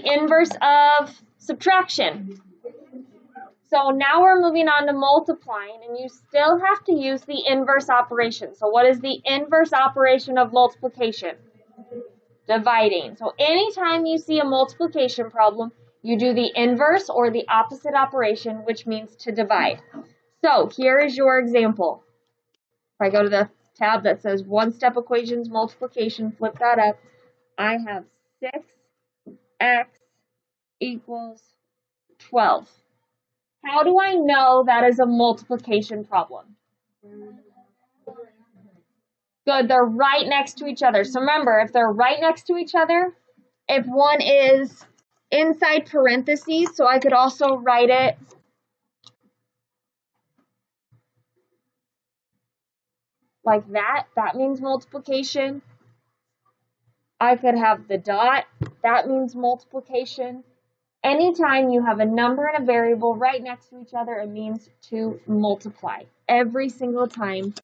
inverse of subtraction. So now we're moving on to multiplying, and you still have to use the inverse operation. So what is the inverse operation of multiplication? Dividing. So anytime you see a multiplication problem, you do the inverse or the opposite operation, which means to divide. So here is your example. If I go to the tab that says one-step equations multiplication, flip that up, I have 6x equals 12. How do I know that is a multiplication problem? Good, they're right next to each other. So remember, if they're right next to each other, if one is inside parentheses, so I could also write it like that, that means multiplication. I could have the dot, that means multiplication. Anytime you have a number and a variable right next to each other, it means to multiply. Every single time,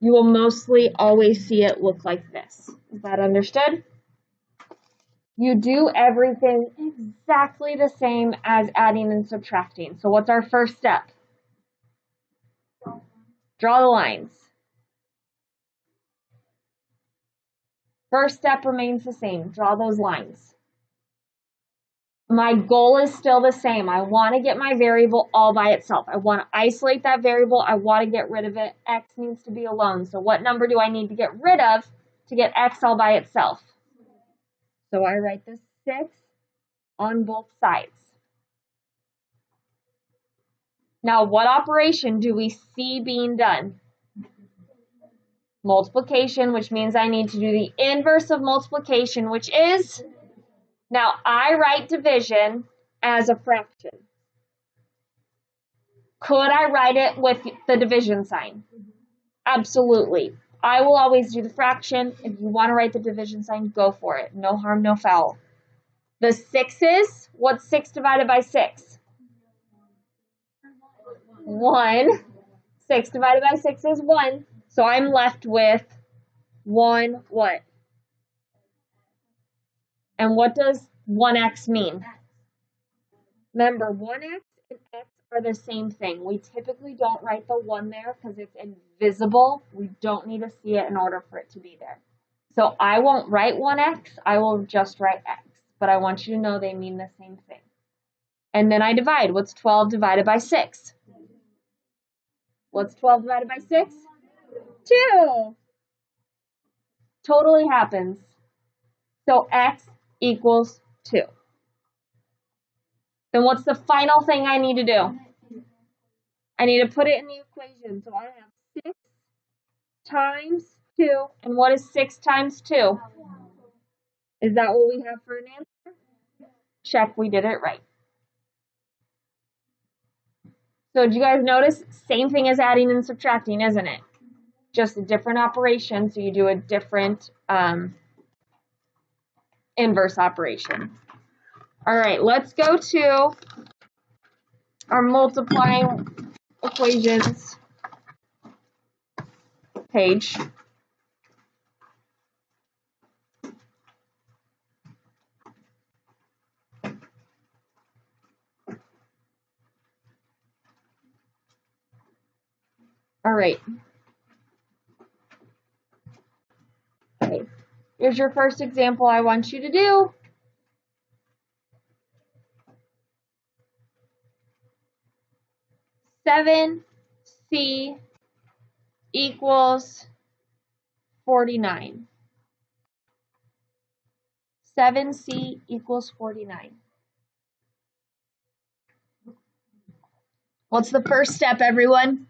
you will mostly always see it look like this. Is that understood? You do everything exactly the same as adding and subtracting. So what's our first step? Draw the lines. First step remains the same. Draw those lines. My goal is still the same. I want to get my variable all by itself. I want to isolate that variable. I want to get rid of it. X needs to be alone. So what number do I need to get rid of to get X all by itself? So I write the 6 on both sides. Now, what operation do we see being done? Multiplication, which means I need to do the inverse of multiplication, which is, now I write division as a fraction. Could I write it with the division sign? Absolutely. I will always do the fraction. If you want to write the division sign, go for it. No harm, no foul. The 6's, what's 6 divided by 6? 1. 6 divided by 6 is 1. So I'm left with 1 what? And what does 1x mean? Remember, 1x and x are the same thing. We typically don't write the 1 there because it's invisible. We don't need to see it in order for it to be there. So I won't write 1x, I will just write x. But I want you to know they mean the same thing. And then I divide. What's 12 divided by 6? What's 12 divided by 6? 2. Totally happens. So x equals 2. Then what's the final thing I need to do? I need to put it in the equation. So I have 6 times 2. And what is 6 times 2? Is that what we have for an answer? Check, we did it right. So did you guys notice? Same thing as adding and subtracting, isn't it? Just a different operation, so you do a different inverse operation. All right, let's go to our multiplying equations page. All right. Okay. Here's your first example I want you to do. C equals 49. 7C equals 49. What's the first step, everyone?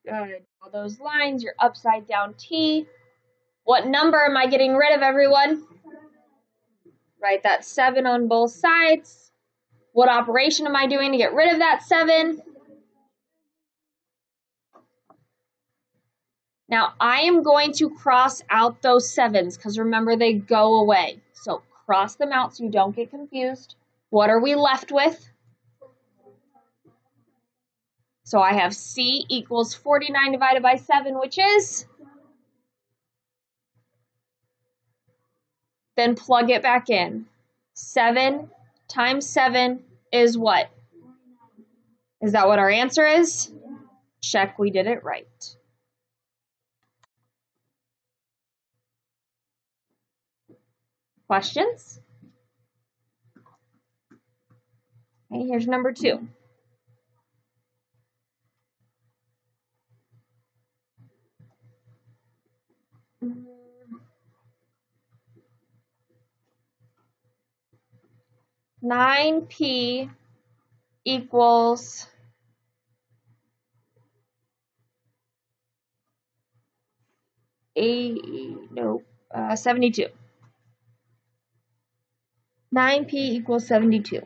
Good. All those lines, your upside down T. What number am I getting rid of, everyone? Write that 7 on both sides. What operation am I doing to get rid of that 7? Now, I am going to cross out those 7s because remember, they go away. So cross them out so you don't get confused. What are we left with? So I have C equals 49 divided by 7, which is Then plug it back in. 7 times 7 is what? Is that what our answer is? Check we did it right. Questions? Okay, here's number 2. Nine P equals 72. 9P equals 72.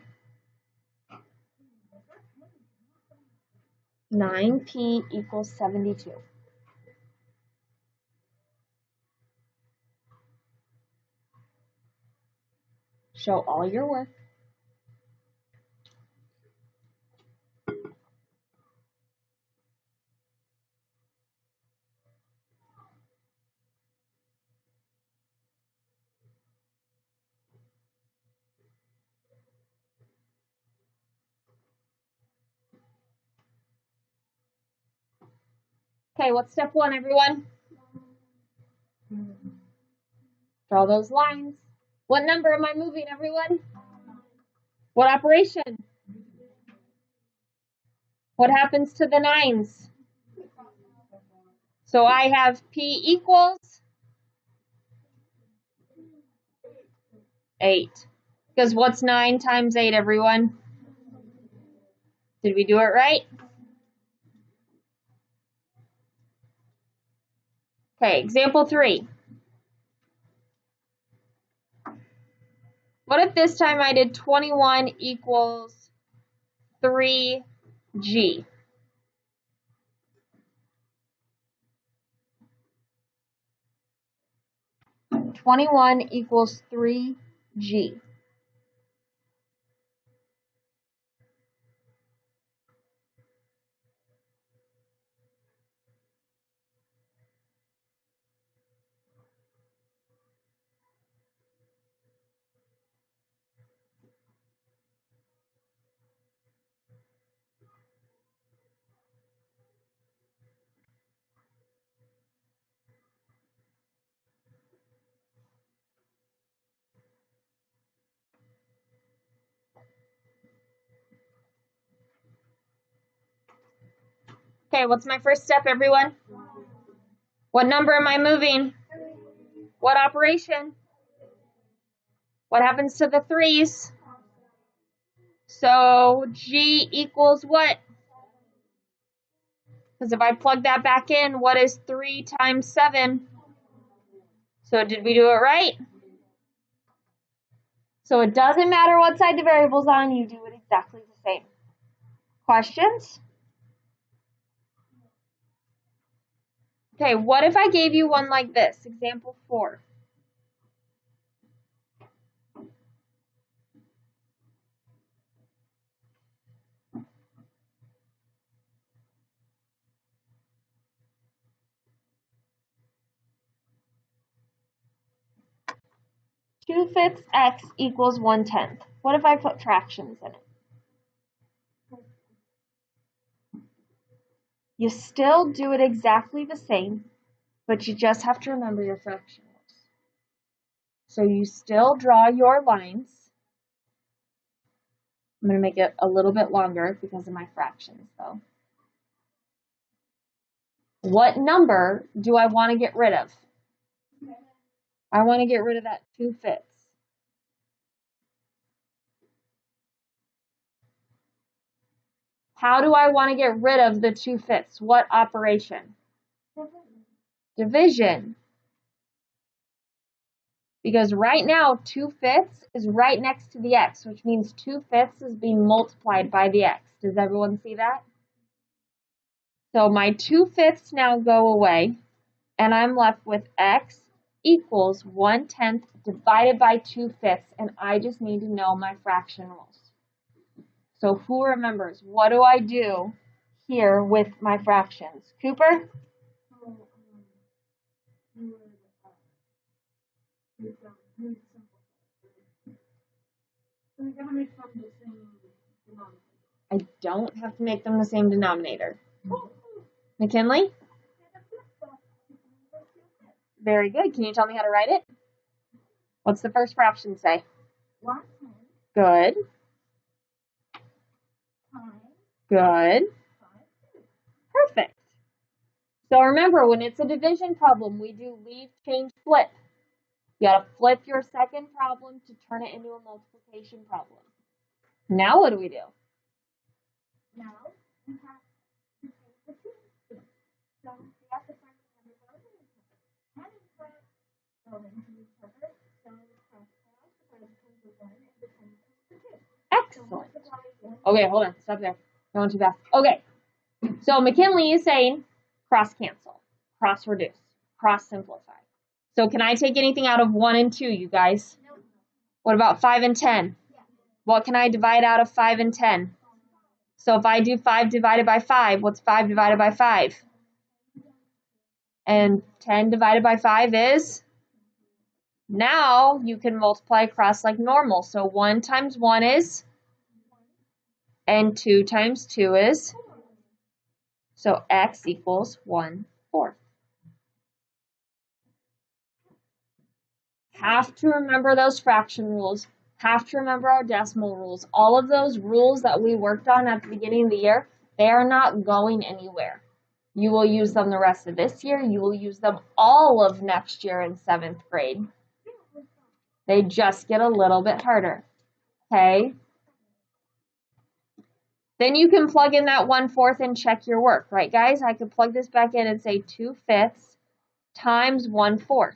9P equals 72. Show all your work. Okay, what's step 1, everyone? Draw those lines. What number am I moving, everyone? What operation? What happens to the 9s? So I have P equals 8. Because what's 9 times 8, everyone? Did we do it right? Okay, example 3. What if this time I did 21 equals 3G? Twenty-one equals 3G. Okay, what's my first step, everyone? What number am I moving? What operation? What happens to the 3s? So G equals what? Because if I plug that back in, what is 3 times 7? So did we do it right? So it doesn't matter what side the variable's on, you do it exactly the same. Questions? Okay, what if I gave you one like this? Example 4. Two-fifths x equals 1/10. What if I put fractions in it? You still do it exactly the same, but you just have to remember your fraction rules. So you still draw your lines. I'm going to make it a little bit longer because of my fractions, though. What number do I want to get rid of? I want to get rid of that 2/5. How do I want to get rid of the 2/5? What operation? Division. Because right now, 2/5 is right next to the x, which means 2/5 is being multiplied by the x. Does everyone see that? So my 2/5 now go away, and I'm left with x equals 1/10 divided by 2/5, and I just need to know my fraction rules. So who remembers? What do I do here with my fractions? Cooper? I don't have to make them the same denominator. McKinley? Very good. Can you tell me how to write it? What's the first fraction say? Good. Good. Perfect. So remember, when it's a division problem, we do leave, change, flip. You gotta flip your second problem to turn it into a multiplication problem. Now what do we do? Now we have to take the two. So we have to find the number of and instead go into each other. So cross becomes a 1 and becomes a 2. Excellent. Okay, hold on. Stop there. Going too fast. Okay. So McKinley is saying cross cancel, cross reduce, cross simplify. So can I take anything out of 1 and 2, you guys? No. What about 5 and 10? Yeah. What can I divide out of 5 and 10? So if I do 5 divided by 5, what's 5 divided by 5? And 10 divided by 5 is? Now you can multiply across like normal. So 1 times 1 is? And 2 times 2 is? So x equals 1/4. Have to remember those fraction rules. Have to remember our decimal rules. All of those rules that we worked on at the beginning of the year, they are not going anywhere. You will use them the rest of this year. You will use them all of next year in 7th grade. They just get a little bit harder. Okay? Then you can plug in that 1/4 and check your work, right, guys? I could plug this back in and say 2/5 times 1/4.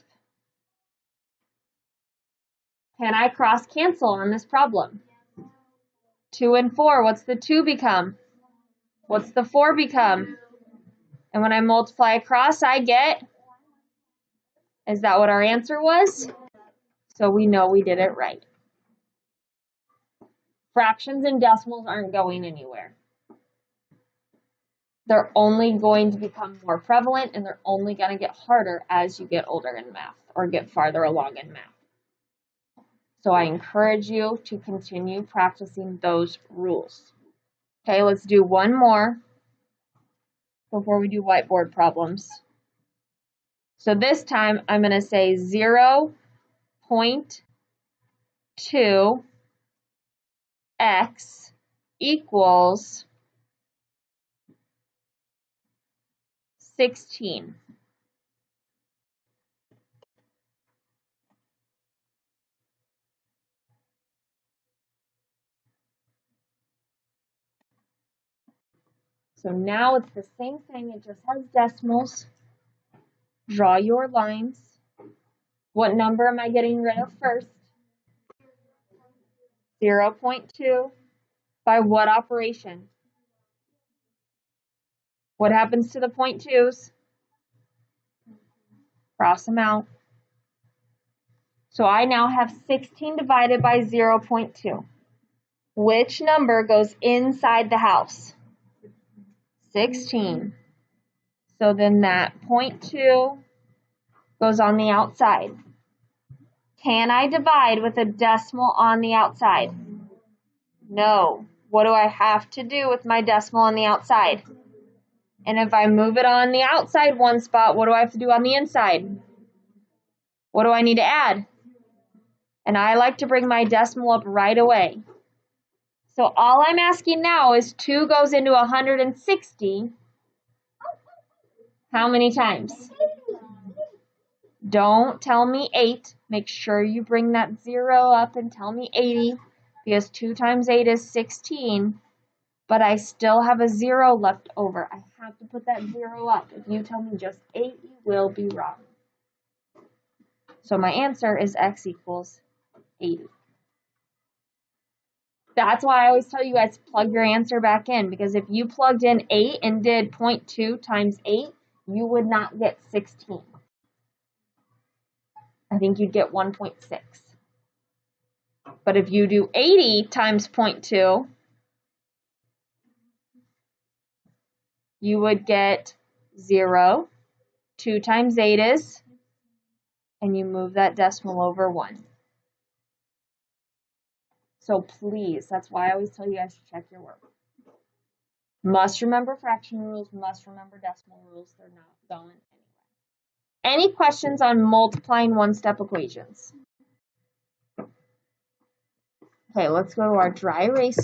Can I cross cancel on this problem? 2 and 4, what's the 2 become? What's the 4 become? And when I multiply across, I get, is that what our answer was? So we know we did it right. Fractions and decimals aren't going anywhere. They're only going to become more prevalent, and they're only going to get harder as you get older in math or get farther along in math. So I encourage you to continue practicing those rules. Okay, let's do one more before we do whiteboard problems. So this time I'm going to say 0.2 x equals 16. So now it's the same thing, it just has decimals. Draw your lines. What number am I getting rid of first? 0.2 by what operation? What happens to the 0.2s? Cross them out. So I now have 16 divided by 0.2. Which number goes inside the house? 16. So then that 0.2 goes on the outside. Can I divide with a decimal on the outside? No. What do I have to do with my decimal on the outside? And if I move it on the outside one spot, what do I have to do on the inside? What do I need to add? And I like to bring my decimal up right away. So all I'm asking now is 2 goes into 160. How many times? Don't tell me 8. Make sure you bring that 0 up and tell me 80, because 2 times 8 is 16, but I still have a 0 left over. I have to put that 0 up. If you tell me just 8, you will be wrong. So my answer is x equals 80. That's why I always tell you guys to plug your answer back in, because if you plugged in 8 and did 0.2 times 8, you would not get 16. I think you'd get 1.6. But if you do 80 times 0.2, you would get 0. 2 times 8 is, and you move that decimal over 1. So please, that's why I always tell you guys to check your work. Must remember fraction rules, must remember decimal rules. They're not going anywhere. Any questions on multiplying one-step equations? Okay, let's go to our dry erase